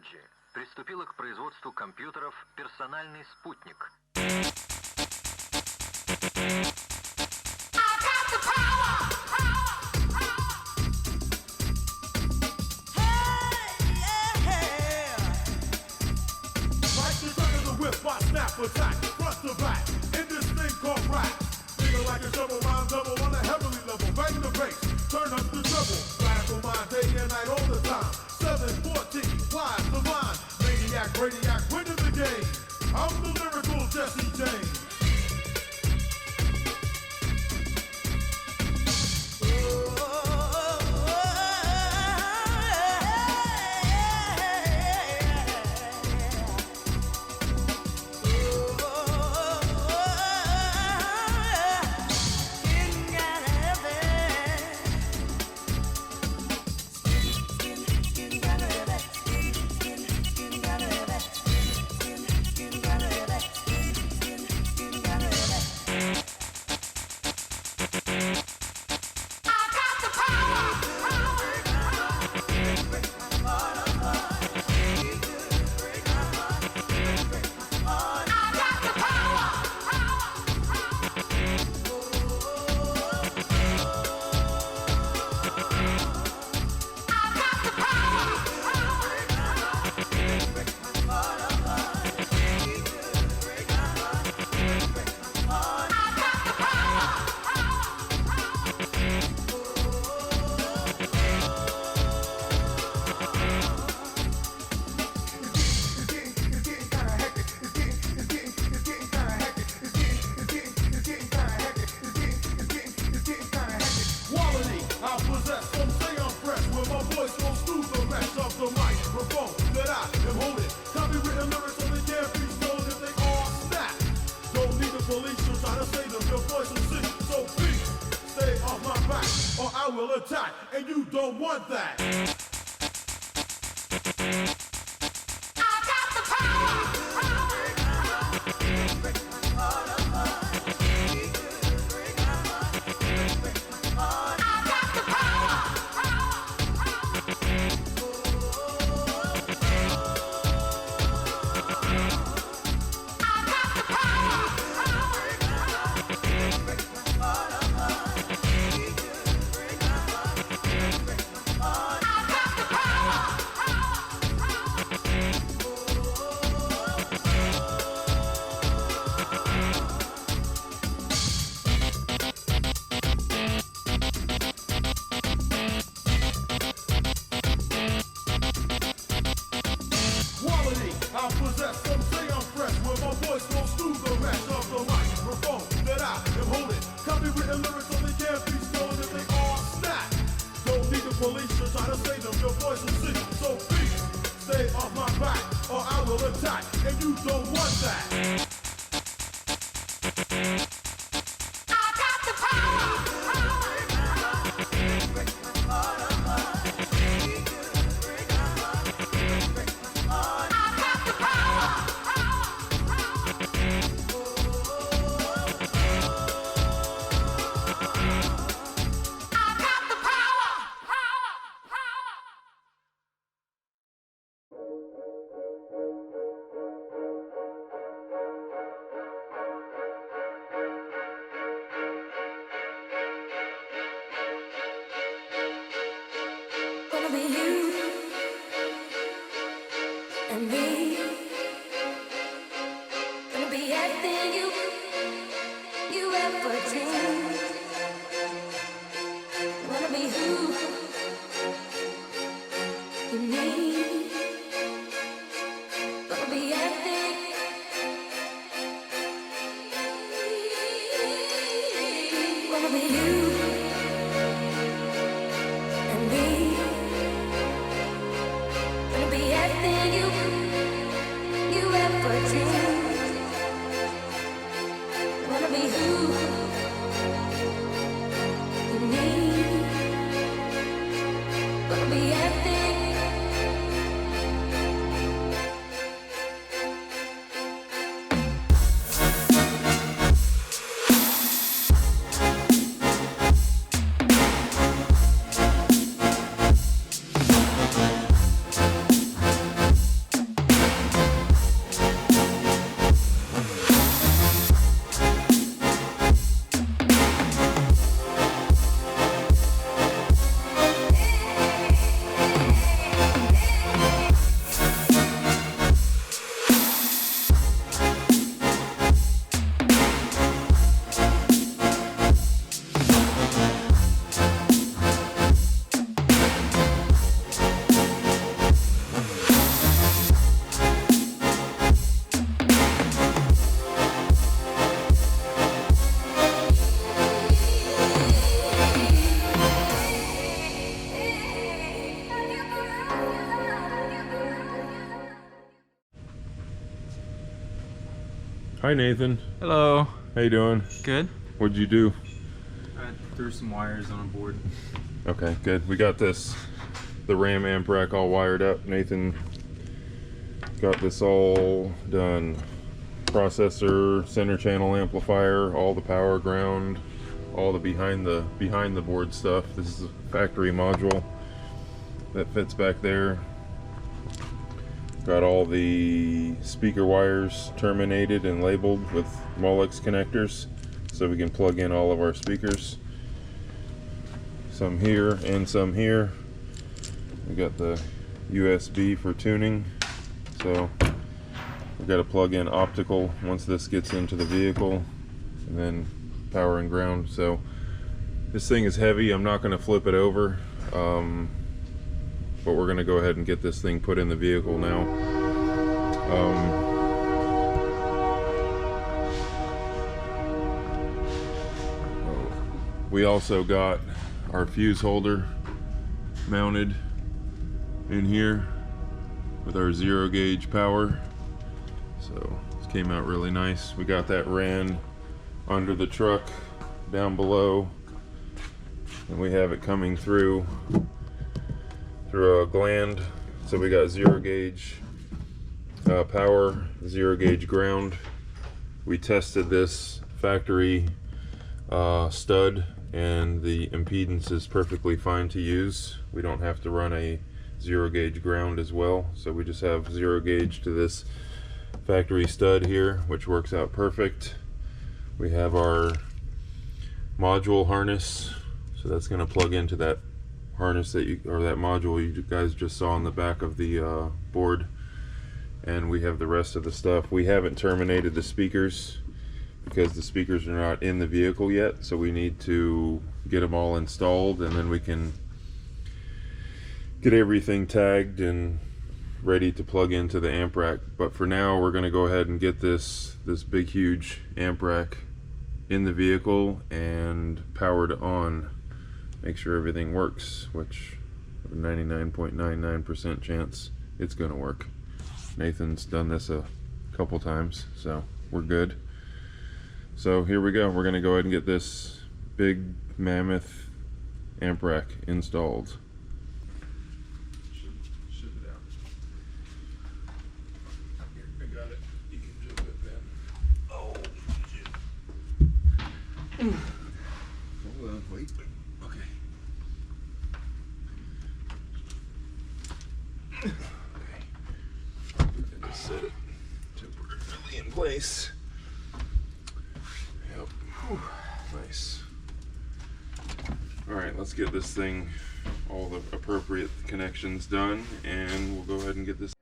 Кембриджи приступила к производству компьютеров «Персональный спутник». Attack, front to back, in this thing called rap. Feel like a double rhyme double on a heavenly level. Bang the bass, turn up the treble. Radical mind day and night all the time. 714, wise the mind. Maniac, radiac, winning the game. I'm the lyrical Jesse James. Attack, and you don't want that. Hi Nathan. Hello. How you doing? Good. What'd you do? I threw some wires on a board. Okay, good. We got the RAM amp rack all wired up. Nathan got this all done. Processor, center channel amplifier, all the power, ground, all the behind the board stuff. This is a factory module that fits back there. Got all the speaker wires terminated and labeled with Molex connectors so we can plug in all of our speakers. Some here and some here. We got the USB for tuning, so we've got to plug in optical once this gets into the vehicle, and then power and ground. So this thing is heavy. I'm not going to flip it over, but we're going to go ahead and get this thing put in the vehicle now. We also got our fuse holder mounted in here with our 0 gauge power. So this came out really nice. We got that ran under the truck down below, and we have it coming through a gland. So we got 0 gauge power, 0 gauge ground. We tested this factory stud, and the impedance is perfectly fine to use. We don't have to run a 0 gauge ground as well, so we just have 0 gauge to this factory stud here, which works out perfect. We have our module harness, so that's going to plug into that harness that that module you guys just saw on the back of the board. And we have the rest of the stuff. We haven't terminated the speakers because the speakers are not in the vehicle yet, so we need to get them all installed, and then we can get everything tagged and ready to plug into the amp rack. But for now, we're going to go ahead and get this big huge amp rack in the vehicle and powered on. Make sure everything works, which 99.99% chance it's going to work. Nathan's done this a couple times, so we're good. So here we go. We're going to go ahead and get this big mammoth amp rack installed. Ship it out. Here, I got it. You can jump it then. Oh, shit. Hold on, wait. Okay. Okay. Just set it temporarily in place. Yep. Whew. Nice. Alright, let's get this thing, all the appropriate connections done, and we'll go ahead and get this.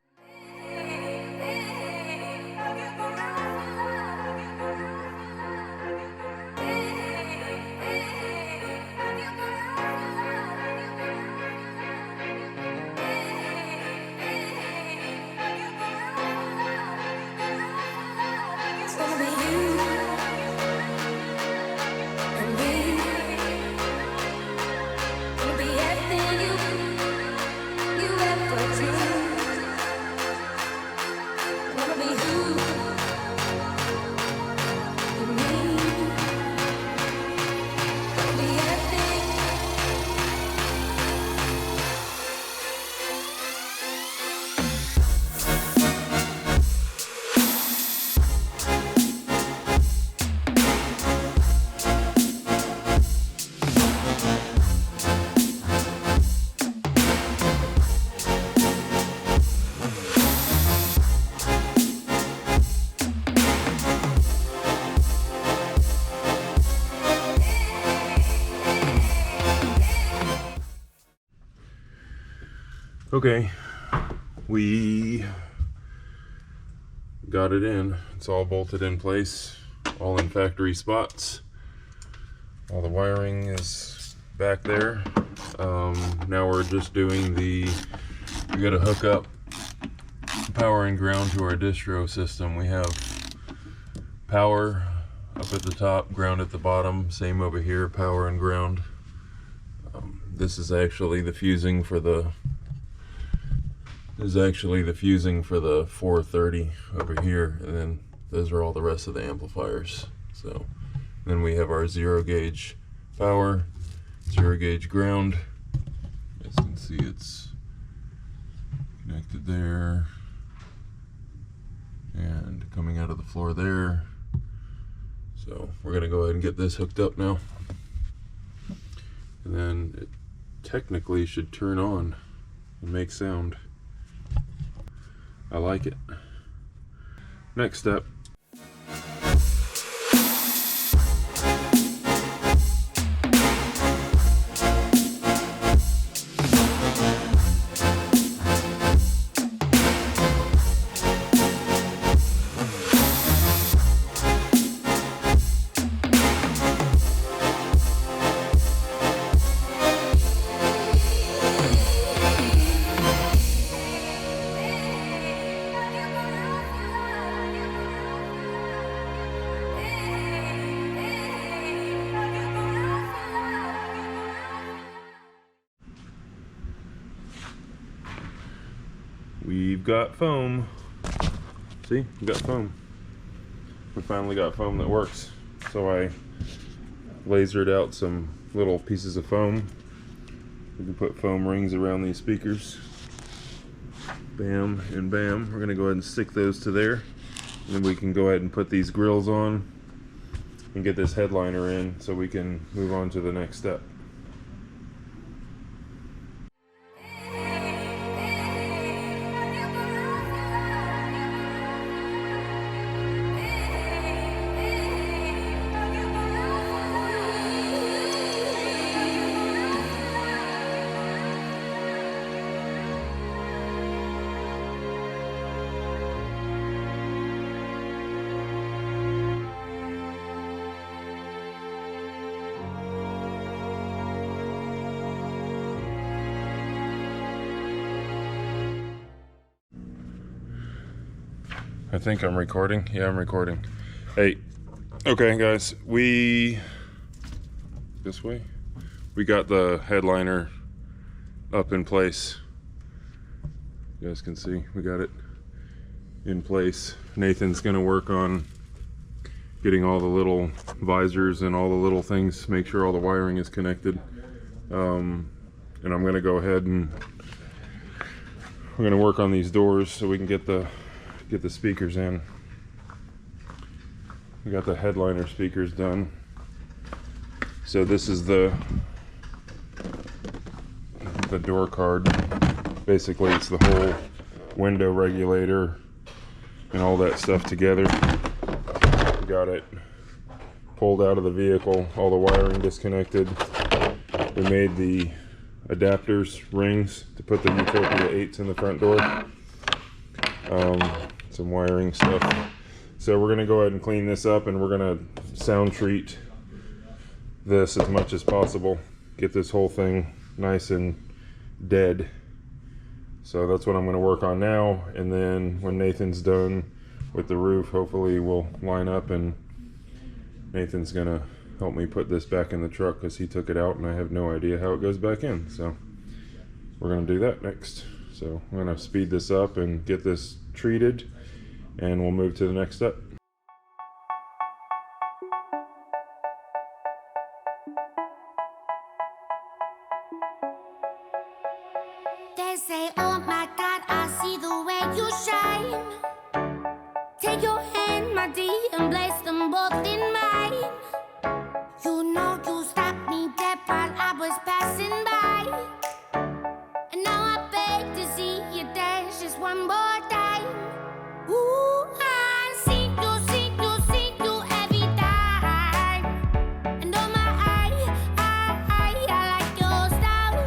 Okay, we got it in. It's all bolted in place, all in factory spots. All the wiring is back there. Now we're just doing we gotta hook up power and ground to our distro system. We have power up at the top, ground at the bottom. Same over here, power and ground. This is actually the fusing for the 430 over here, and then those are all the rest of the amplifiers. So then we have our 0 gauge power, 0 gauge ground. As you can see, it's connected there and coming out of the floor there. So we're gonna go ahead and get this hooked up now. And then it technically should turn on and make sound. I like it. Next step. We've got foam. See, we got foam. We finally got foam that works. So I lasered out some little pieces of foam. We can put foam rings around these speakers. Bam and bam. We're gonna go ahead and stick those to there. And then we can go ahead and put these grills on and get this headliner in so we can move on to the next step. I think I'm recording. Yeah, I'm recording. Hey, okay guys, this way? We got the headliner up in place. You guys can see, we got it in place. Nathan's gonna work on getting all the little visors and all the little things, make sure all the wiring is connected. And I'm gonna go ahead and we're gonna work on these doors so we can get the speakers in. We got the headliner speakers done. So this is the door card. Basically it's the whole window regulator and all that stuff together. We got it pulled out of the vehicle, all the wiring disconnected. We made the adapters, rings, to put the Utopia 8s in the front door. Some wiring stuff. So we're gonna go ahead and clean this up, and we're gonna sound treat this as much as possible. Get this whole thing nice and dead. So that's what I'm gonna work on now, and then when Nathan's done with the roof, hopefully we'll line up and Nathan's gonna help me put this back in the truck because he took it out and I have no idea how it goes back in. So we're gonna do that next. So I'm gonna speed this up and get this treated, and we'll move to the next step. They say, oh my God, I see the way you shine. Take your hand, my dear, and place them both in mine. You know you stopped me dead while I was passing by. And now I beg to see you dance just one more time. Ooh, I see you every time. And oh my, I like your style.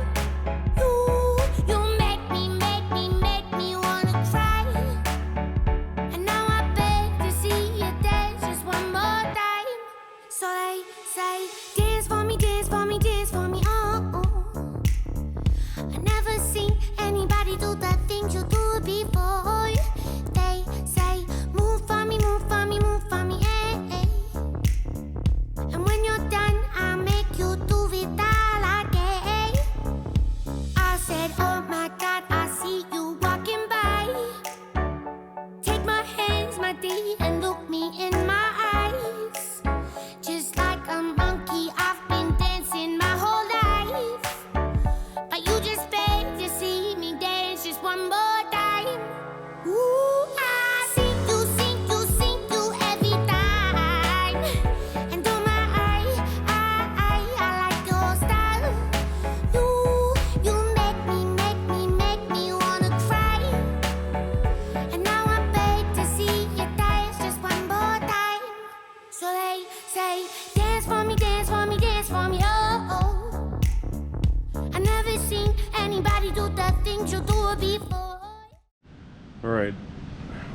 You make me wanna cry. And now I beg to see you dance just one more time.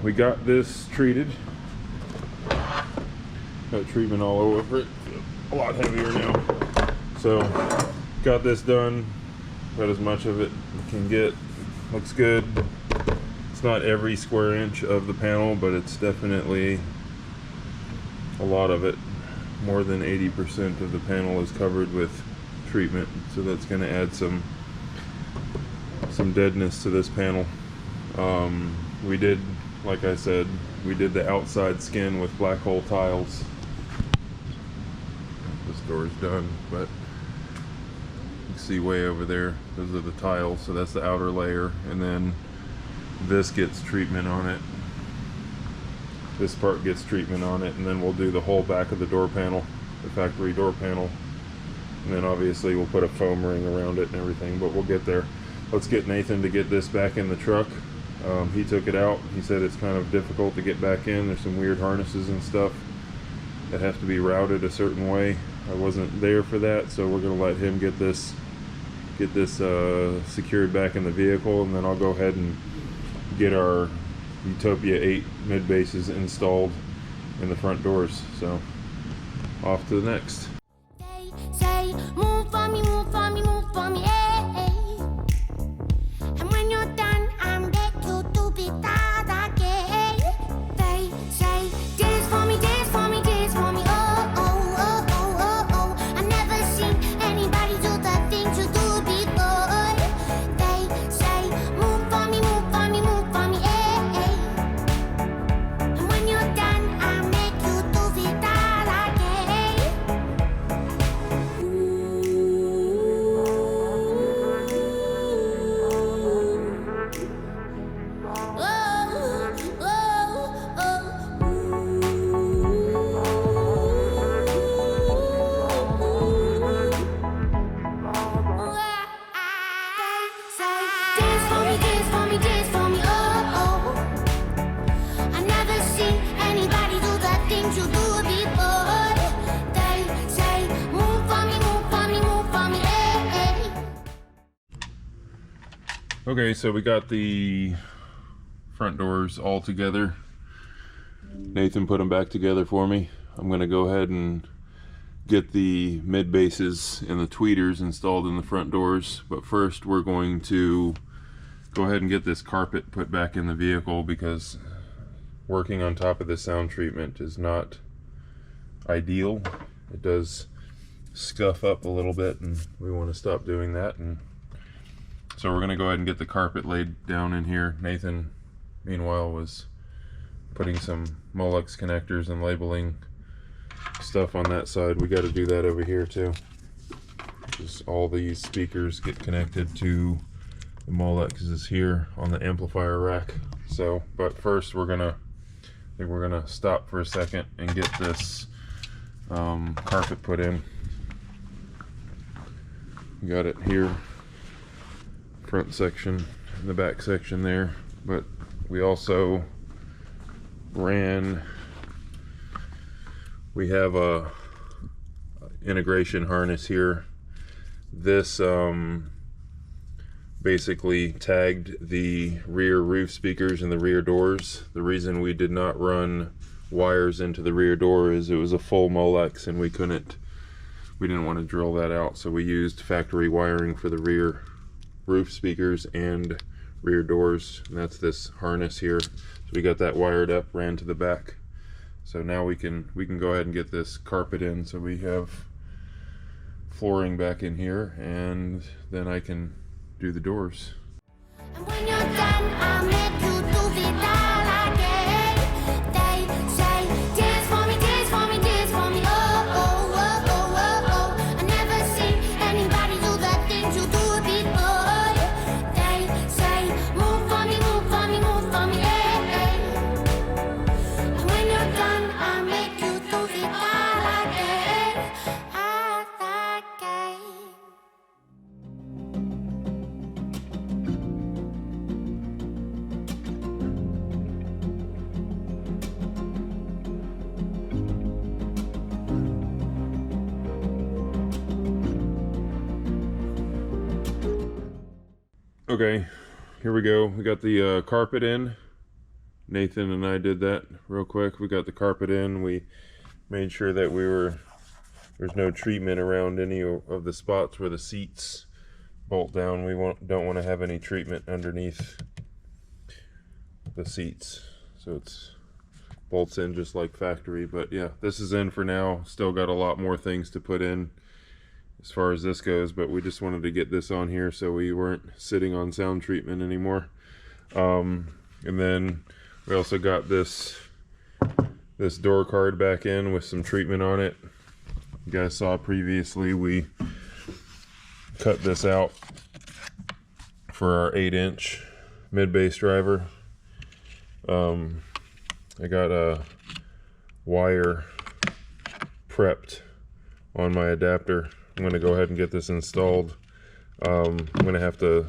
we got this treated. Got treatment all over it. A lot heavier now. So got this done. Got as much of it we can get. Looks good. It's not every square inch of the panel, but it's definitely a lot of it. More than 80% of the panel is covered with treatment, so that's going to add some deadness to this panel. We did, like I said, we did the outside skin with black hole tiles. This door's done, but you can see way over there, those are the tiles, so that's the outer layer, and then this gets treatment on it. This part gets treatment on it, and then we'll do the whole back of the door panel, the factory door panel, and then obviously we'll put a foam ring around it and everything, but we'll get there. Let's get Nathan to get this back in the truck. He took it out. He said it's kind of difficult to get back in. There's some weird harnesses and stuff that have to be routed a certain way. I wasn't there for that, so we're going to let him get this secured back in the vehicle, and then I'll go ahead and get our Utopia 8 mid bases installed in the front doors. So off to the next. Say, move for me, move for me, move for me, eh. And when you're done, I'm back to do be that again. They say, dance for me, dance for me, dance for me, oh, oh, oh, oh, oh, oh. I never seen anybody do the things you do before. They say, move for me, move for me, move for me, eh. And when you're done, I make you do it that again. Dance for me, dance for me, dance for me, oh, oh. I never seen anybody do the things you do before. They say, move for me, move for me, move for me, eh. Okay, so we got the front doors all together. Nathan put them back together for me. I'm going to go ahead and get the mid bases and the tweeters installed in the front doors, but first we're going to go ahead and get this carpet put back in the vehicle, because working on top of the sound treatment is not ideal. It does scuff up a little bit, and we want to stop doing that. And so we're going to go ahead and get the carpet laid down in here. Nathan, meanwhile, was putting some Molex connectors and labeling stuff on that side. We got to do that over here too. Just all these speakers get connected to the Molexes here on the amplifier rack. So, but first we're gonna stop for a second and get this carpet put in. We got it here, front section, and the back section there, but we also we have a integration harness here. This basically tagged the rear roof speakers and the rear doors. The reason we did not run wires into the rear door is it was a full Molex, and we didn't want to drill that out, so we used factory wiring for the rear roof speakers and rear doors, and that's this harness here. So we got that wired up, ran to the back. So now we can go ahead and get this carpet in, so we have flooring back in here, and then I can do the doors. And when you're done, I'll make you do it all again. They say, dance for me, dance for me, dance for me, oh, oh, oh, oh, oh, oh. I never seen anybody do the things you do before. They say, move for me, move for me, move for me, eh. And when you're done, I'll make you do it all again, all again. Okay, here we go. We got the carpet in. Nathan and I did that real quick. We got the carpet in. We made sure that there's no treatment around any of the spots where the seats bolt down. We don't want to have any treatment underneath the seats, so it's bolts in just like factory. But yeah, this is in for now. Still got a lot more things to put in as far as this goes, but we just wanted to get this on here so we weren't sitting on sound treatment anymore. And then we also got this door card back in with some treatment on it. You guys saw previously we cut this out for our 8-inch mid-bass driver. I got a wire prepped on my adapter. I'm going to go ahead and get this installed. I'm going to have to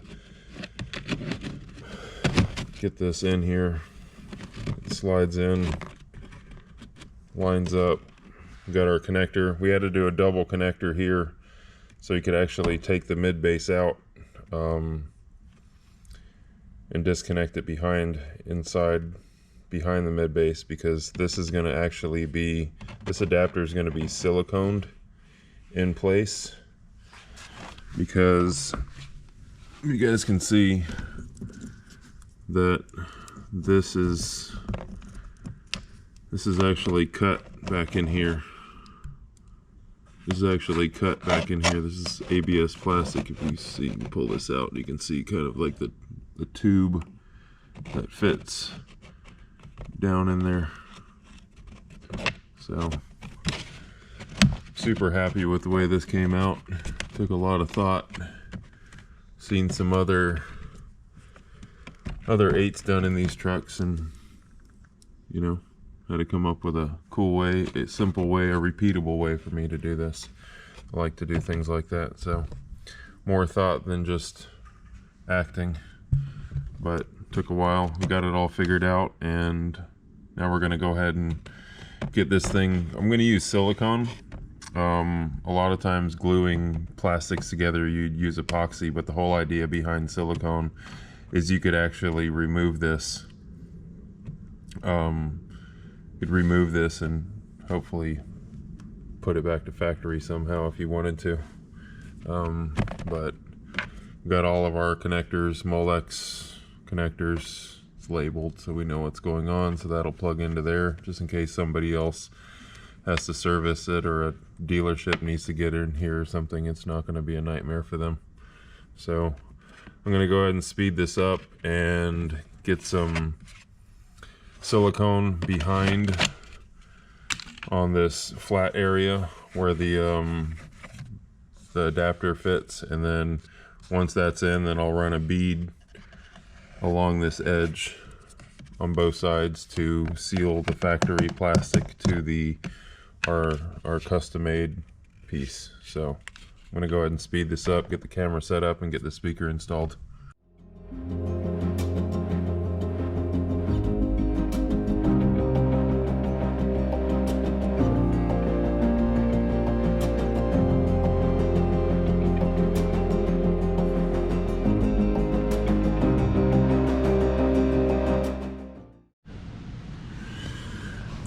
get this in here. It slides in, lines up. We got our connector. We had to do a double connector here so you could actually take the mid-bass out and disconnect it behind the mid-bass, because this is going to actually be, this adapter is going to be siliconed in place, because you guys can see that this is actually cut back in here. This is actually cut back in here. This is ABS plastic. If you see, you can pull this out, you can see kind of like the tube that fits down in there. So super happy with the way this came out. Took a lot of thought. Seen some other 8s done in these trucks, and you know, had to come up with a cool way, a simple way, a repeatable way for me to do this. I like to do things like that, so more thought than just acting. But took a while. We got it all figured out, and now we're gonna go ahead and get this thing. I'm gonna use silicone. A lot of times gluing plastics together you'd use epoxy, but the whole idea behind silicone is you could actually remove this. Could remove this and hopefully put it back to factory somehow if you wanted to. But we got all of our connectors, Molex connectors. It's labeled so we know what's going on, so that'll plug into there just in case somebody else has to service it or a dealership needs to get in here or something. It's not going to be a nightmare for them. So I'm going to go ahead and speed this up and get some silicone behind on this flat area where the adapter fits, and then once that's in, then I'll run a bead along this edge on both sides to seal the factory plastic to our custom made piece. So I'm gonna go ahead and speed this up, get the camera set up, and get the speaker installed.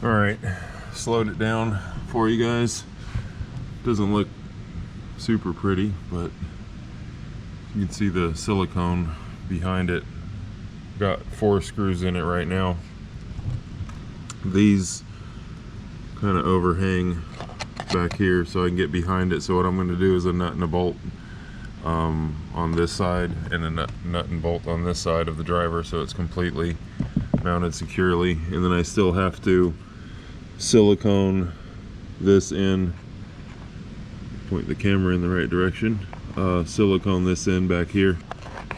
All right, slowed it down for you guys. Doesn't look super pretty, but you can see the silicone behind it. Got 4 screws in it right now. These kind of overhang back here so I can get behind it. So what I'm going to do is a nut and a bolt on this side, and a nut and bolt on this side of the driver, so it's completely mounted securely. And then I still have to silicone this in, point the camera in the right direction, silicone this in back here,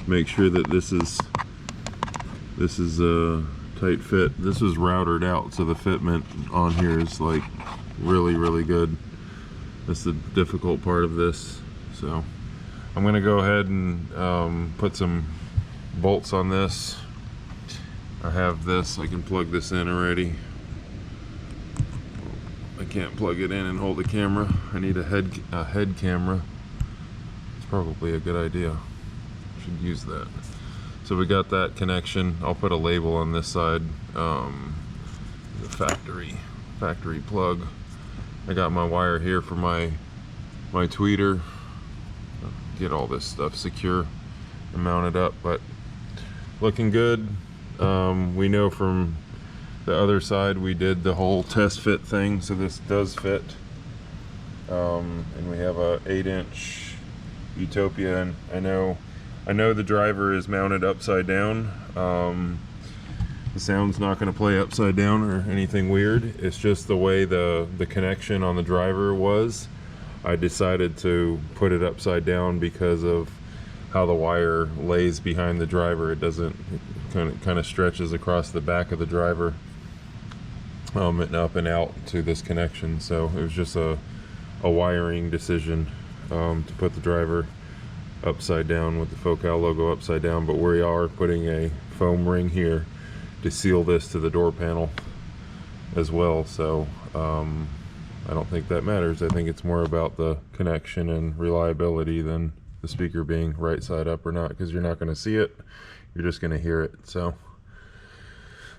make sure that this is a tight fit. This is routered out, so the fitment on here is like really good. That's the difficult part of this. So I'm gonna go ahead and put some bolts on this. I have this, I can plug this in already. I can't plug it in and hold the camera. I need a head camera. It's probably a good idea. Should use that. So we got that connection. I'll put a label on this side. The factory plug. I got my wire here for my tweeter. Get all this stuff secure and mounted up, but looking good. We know from the other side we did the whole test fit thing, so this does fit. And we have a 8-inch Utopia, and I know the driver is mounted upside down. The sound's not going to play upside down or anything weird. It's just the way the connection on the driver was. I decided to put it upside down because of how the wire lays behind the driver. It doesn't, it kind of stretches across the back of the driver and up and out to this connection. So it was just a wiring decision to put the driver upside down with the Focal logo upside down, but we are putting a foam ring here to seal this to the door panel as well. So I don't think that matters. I think it's more about the connection and reliability than the speaker being right side up or not, because you're not going to see it, you're just going to hear it. So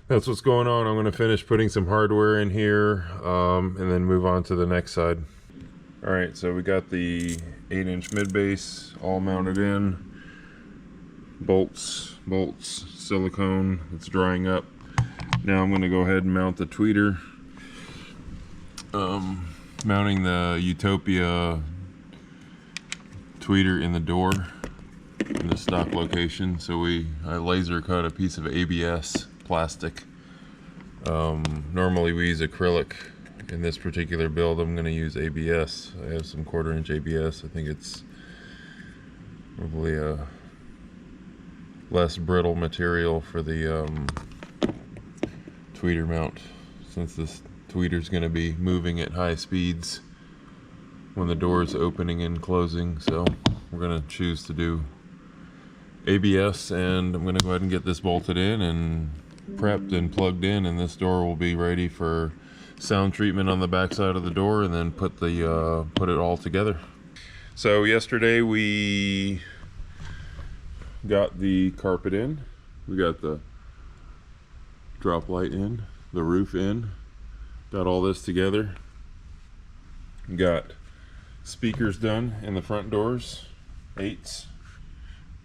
that's what's going on. I'm going to finish putting some hardware in here and then move on to the next side. All right, so we got the 8-inch mid base all mounted in, bolts, silicone. It's drying up. Now I'm going to go ahead and mount the tweeter. Mounting the Utopia tweeter in the door in the stock location. So I laser cut a piece of ABS plastic. Normally we use acrylic. In this particular build I'm going to use ABS. I have some 1/4-inch ABS. I think it's probably a less brittle material for the tweeter mount, since this tweeter is going to be moving at high speeds when the door is opening and closing. So we're going to choose to do ABS, and I'm going to go ahead and get this bolted in and prepped and plugged in, and this door will be ready for sound treatment on the back side of the door, and then put it all together. So yesterday we got the carpet in, we got the drop light in, the roof in, got all this together, got speakers done in the front doors, 8s,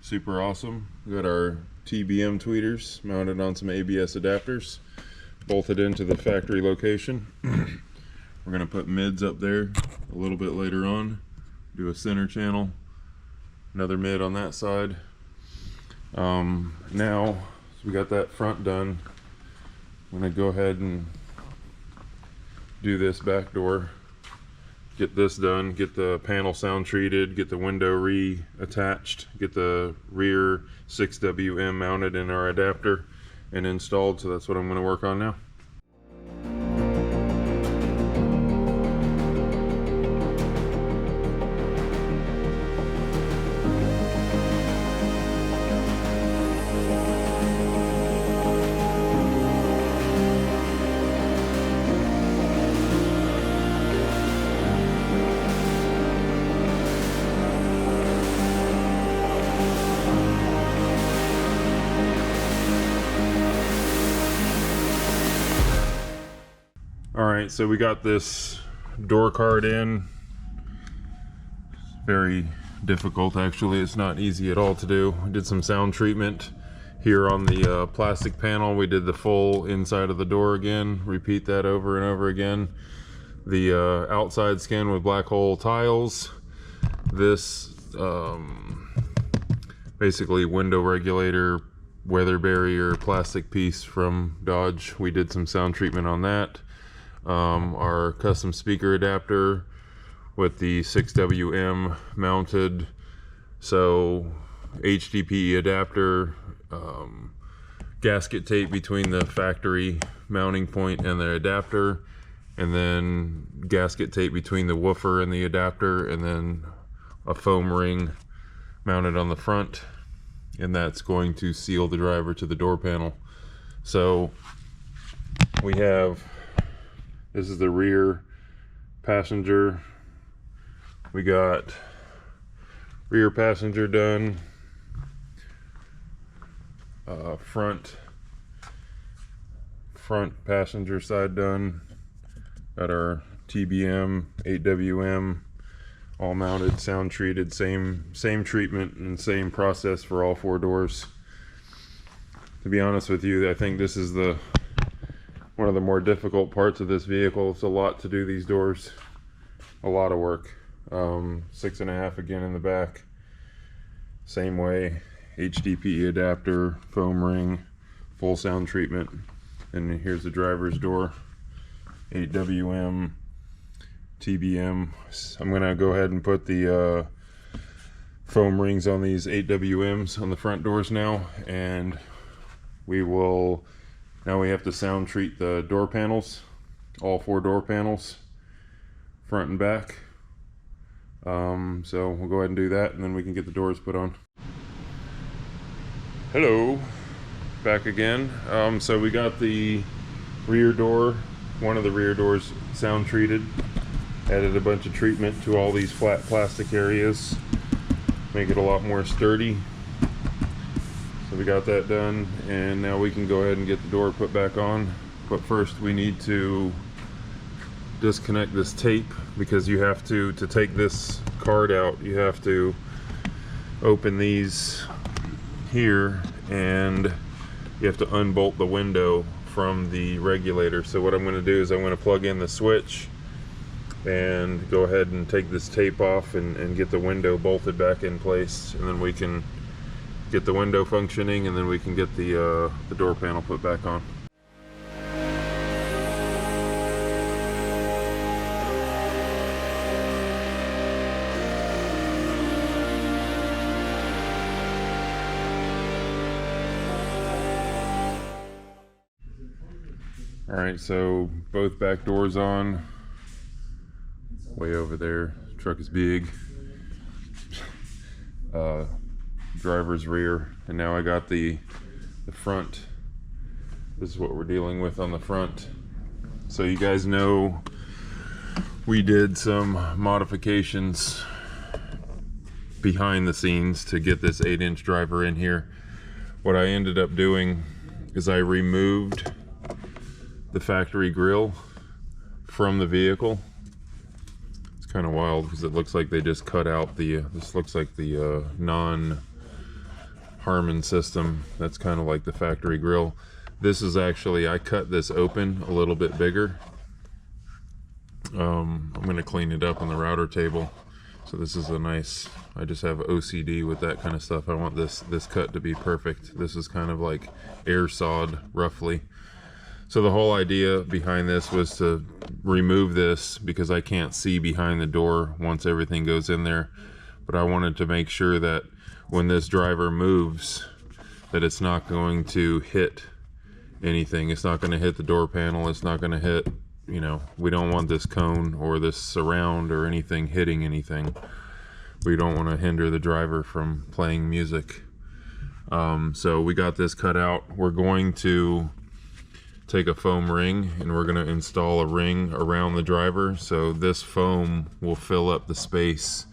super awesome. We got our TBM tweeters mounted on some ABS adapters, bolted into the factory location. We're going to put mids up there a little bit later on, do a center channel, another mid on that side. Now, so we got that front done, I'm going to go ahead and do this back door, get this done, get the panel sound treated, get the window reattached, get the rear 6WM mounted in our adapter and installed. So that's what I'm going to work on now. Alright, so we got this door card in. Very difficult, actually. It's not easy at all to do. We did some sound treatment here on the plastic panel. We did the full inside of the door again. Repeat that over and over again. The outside skin with black hole tiles. This basically window regulator, weather barrier plastic piece from Dodge. We did some sound treatment on that. Our custom speaker adapter with the 6WM mounted, so HDPE adapter, gasket tape between the factory mounting point and the adapter, and then gasket tape between the woofer and the adapter, and then a foam ring mounted on the front, and that's going to seal the driver to the door panel. So we have, this is the rear passenger. We got rear passenger done. front passenger side done. Got our TBM, 8WM, all mounted, sound treated, same treatment and same process for all 4 doors. To be honest with you, I think this is one of the more difficult parts of this vehicle. It's a lot to do these doors, a lot of work. 6.5 again in the back, same way, HDPE adapter, foam ring, full sound treatment. And here's the driver's door, 8WM, TBM. I'm gonna go ahead and put the foam rings on these 8WMs on the front doors now, and now we have to sound treat the door panels, all 4 door panels, front and back. So we'll go ahead and do that, and then we can get the doors put on. Hello, back again. So we got the rear door, one of the rear doors sound treated. Added a bunch of treatment to all these flat plastic areas, make it a lot more sturdy. So we got that done, and now we can go ahead and get the door put back on. But first we need to disconnect this tape, because you have to take this card out, you have to open these here, and you have to unbolt the window from the regulator. So what I'm going to do is I'm going to plug in the switch and go ahead and take this tape off and get the window bolted back in place, and then we can get the window functioning, and then we can get the door panel put back on. Alright, so both back doors on. Way over there, truck is big. Driver's rear, and now I got the front. This is what we're dealing with on the front. So you guys know we did some modifications behind the scenes to get this 8-inch driver in here. What I ended up doing is I removed the factory grille from the vehicle. It's kind of wild because it looks like they just cut out the this looks like the non-Harmon system. That's kind of like the factory grille. This is actually, I cut this open a little bit bigger. I'm going to clean it up on the router table. So this is a nice, I just have OCD with that kind of stuff. I want this cut to be perfect. This is kind of like air sawed roughly. So the whole idea behind this was to remove this because I can't see behind the door once everything goes in there. But I wanted to make sure that when this driver moves, that it's not going to hit anything. It's not going to hit the door panel. It's not going to hit, you know, we don't want this cone or this surround or anything hitting anything. We don't want to hinder the driver from playing music. So we got this cut out. We're going to take a foam ring and we're going to install a ring around the driver, so this foam will fill up the space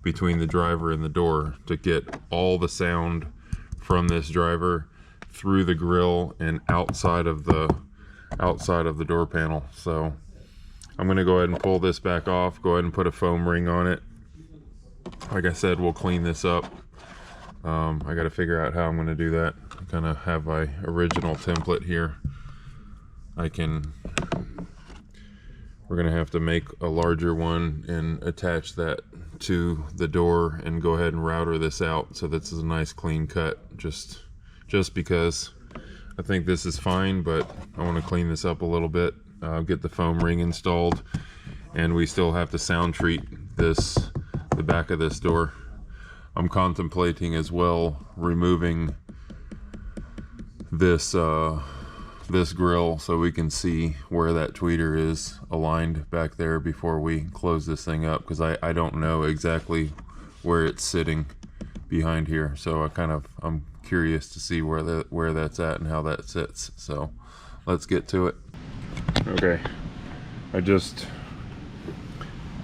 between the driver and the door to get all the sound from this driver through the grill and outside of the door panel. So I'm going to go ahead and pull this back off, go ahead and put a foam ring on it. Like I said, we'll clean this up. I got to figure out how I'm going to do that. I kind of have my original template here. We're gonna have to make a larger one and attach that to the door and go ahead and router this out so this is a nice clean cut, just because I think this is fine, but I want to clean this up a little bit, get the foam ring installed, and we still have to sound treat the back of this door. I'm contemplating as well removing this grill so we can see where that tweeter is aligned back there before we close this thing up, because I don't know exactly where it's sitting behind here. So I'm curious to see where that's at and how that sits. So let's get to it. Okay, I just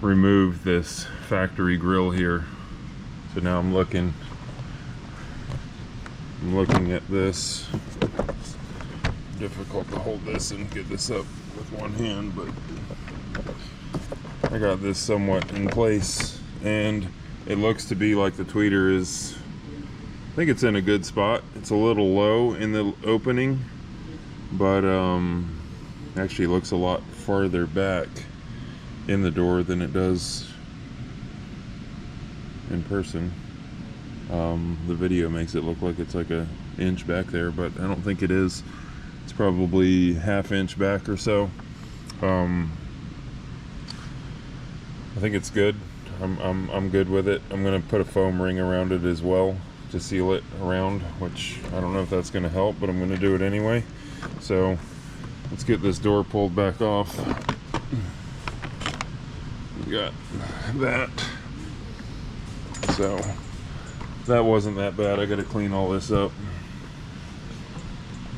removed this factory grill here. So now I'm looking I'm looking at this. Difficult to hold this and get this up with one hand, but I got this somewhat in place, and it looks to be like the tweeter is, I think it's in a good spot. It's a little low in the opening, but actually looks a lot farther back in the door than it does in person. The video makes it look like it's like an inch back there, but I don't think it is. It's probably ½ inch back or so. I think it's good. I'm good with it. I'm gonna put a foam ring around it as well to seal it around, which I don't know if that's gonna help, but I'm gonna do it anyway. So let's get this door pulled back off. We got that. So that wasn't that bad. I gotta clean all this up.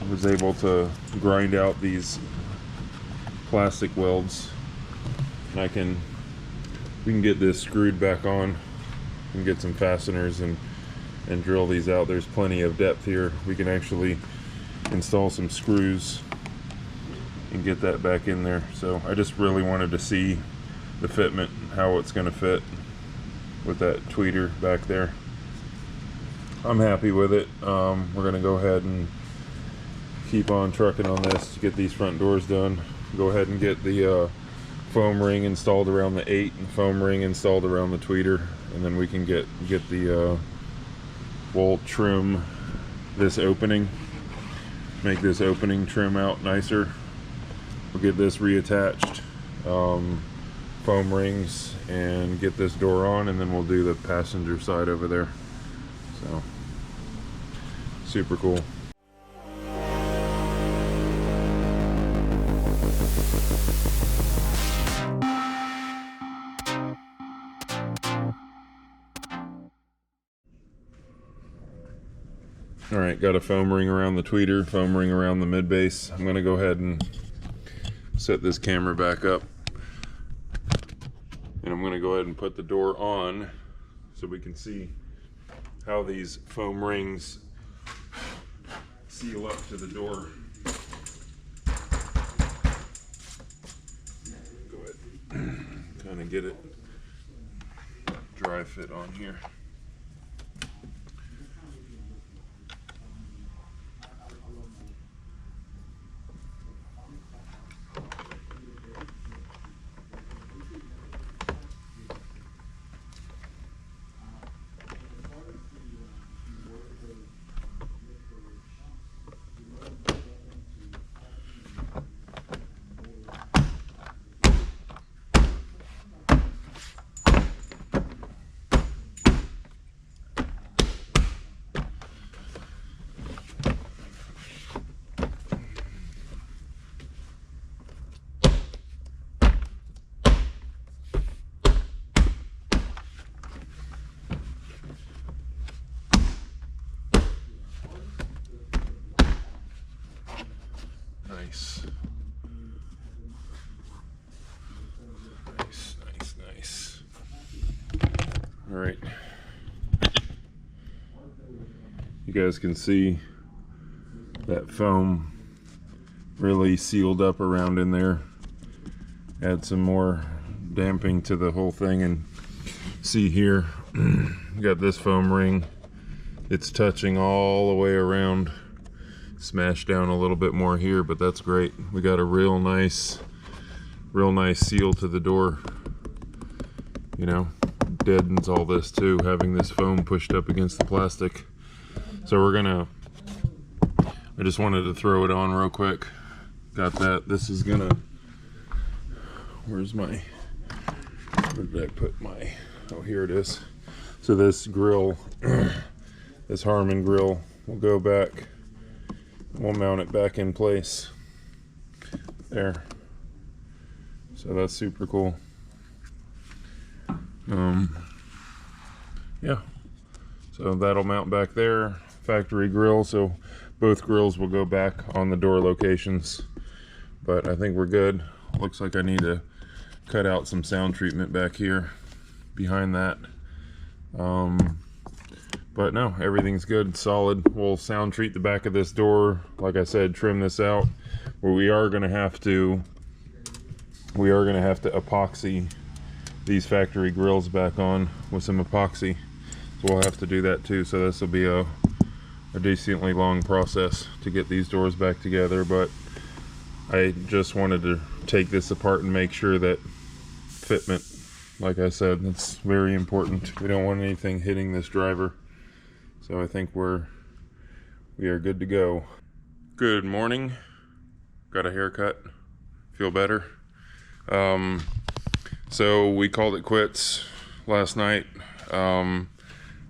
I was able to grind out these plastic welds, and we can get this screwed back on and get some fasteners and drill these out. There's plenty of depth here. We can actually install some screws and get that back in there. So I just really wanted to see the fitment, how it's going to fit with that tweeter back there. I'm happy with it. We're going to go ahead and keep on trucking on this to get these front doors done. Go ahead and get the foam ring installed around the 8 and foam ring installed around the tweeter, and then we can get the we'll trim this opening, make this opening trim out nicer. We'll get this reattached, foam rings, and get this door on, and then we'll do the passenger side over there. So super cool. Alright, got a foam ring around the tweeter, foam ring around the mid base. I'm going to go ahead and set this camera back up. And I'm going to go ahead and put the door on so we can see how these foam rings seal up to the door. Go ahead, kind of get it dry fit on here. Nice. Nice. All right. You guys can see that foam really sealed up around in there. Add some more damping to the whole thing, and see here, got this foam ring. It's touching all the way around. Smashed down a little bit more here, but that's great. We got a real nice seal to the door. You know, deadens all this too, having this foam pushed up against the plastic. So I just wanted to throw it on real quick. Got that. This is gonna, where did I put my, oh, here it is. So this grill, this Harmon grill will go back. We'll mount it back in place there. So that's super cool. Yeah, so that'll mount back there. Factory grill, so both grills will go back on the door locations. But I think we're good. Looks like I need to cut out some sound treatment back here behind that. But no, everything's good, solid. We'll sound treat the back of this door. Like I said, trim this out. Where we are gonna have to epoxy these factory grills back on with some epoxy. So we'll have to do that too. So this will be a decently long process to get these doors back together. But I just wanted to take this apart and make sure that fitment, like I said, that's very important. We don't want anything hitting this driver. So I think we are good to go. Good morning. Got a haircut. Feel better. So we called it quits last night. Now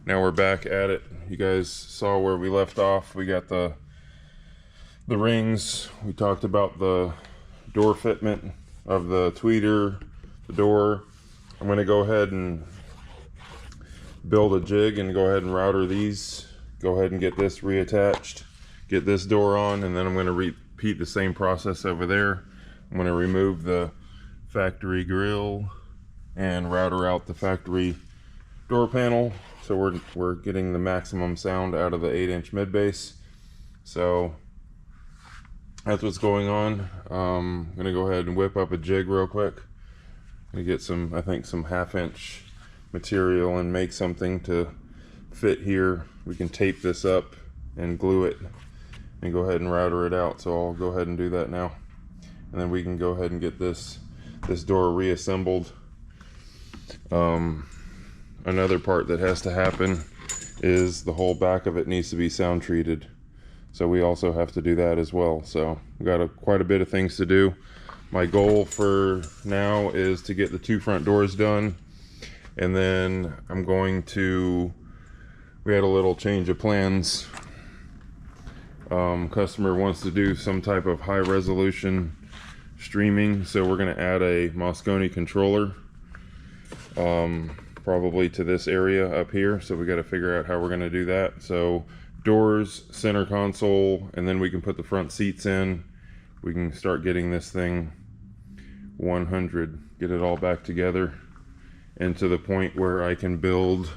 we're back at it. You guys saw where we left off. We got the rings. We talked about the door fitment of the tweeter, the door. I'm going to go ahead and build a jig and go ahead and router these. Go ahead and get this reattached. Get this door on, and then I'm going to repeat the same process over there. I'm going to remove the factory grill and router out the factory door panel. So we're getting the maximum sound out of the 8-inch mid bass. So that's what's going on. I'm going to go ahead and whip up a jig real quick. I'm going to get some, I think, some 1/2-inch material and make something to fit here. We can tape this up and glue it and go ahead and router it out. So I'll go ahead and do that now, and then we can go ahead and get this door reassembled. Another part that has to happen is the whole back of it needs to be sound treated, so we also have to do that as well. So we've got quite a bit of things to do. My goal for now is to get the 2 front doors done. And then I'm going to, we had a little change of plans. Customer wants to do some type of high resolution streaming. So we're gonna add a Mosconi controller, probably to this area up here. So we gotta figure out how we're gonna do that. So doors, center console, and then we can put the front seats in. We can start getting this thing 100, get it all back together. And to the point where I can build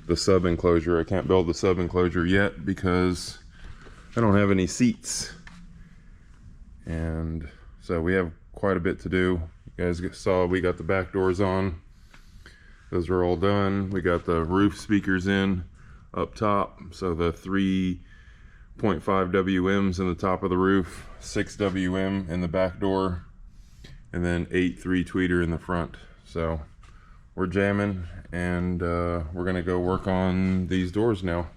the sub enclosure. I can't build the sub enclosure yet because I don't have any seats. And so we have quite a bit to do. You guys saw we got the back doors on. Those are all done. We got the roof speakers in up top. So the 3.5 WMs in the top of the roof, 6 WM in the back door, and then 8.3 tweeter in the front. So we're jamming, and we're gonna go work on these doors now.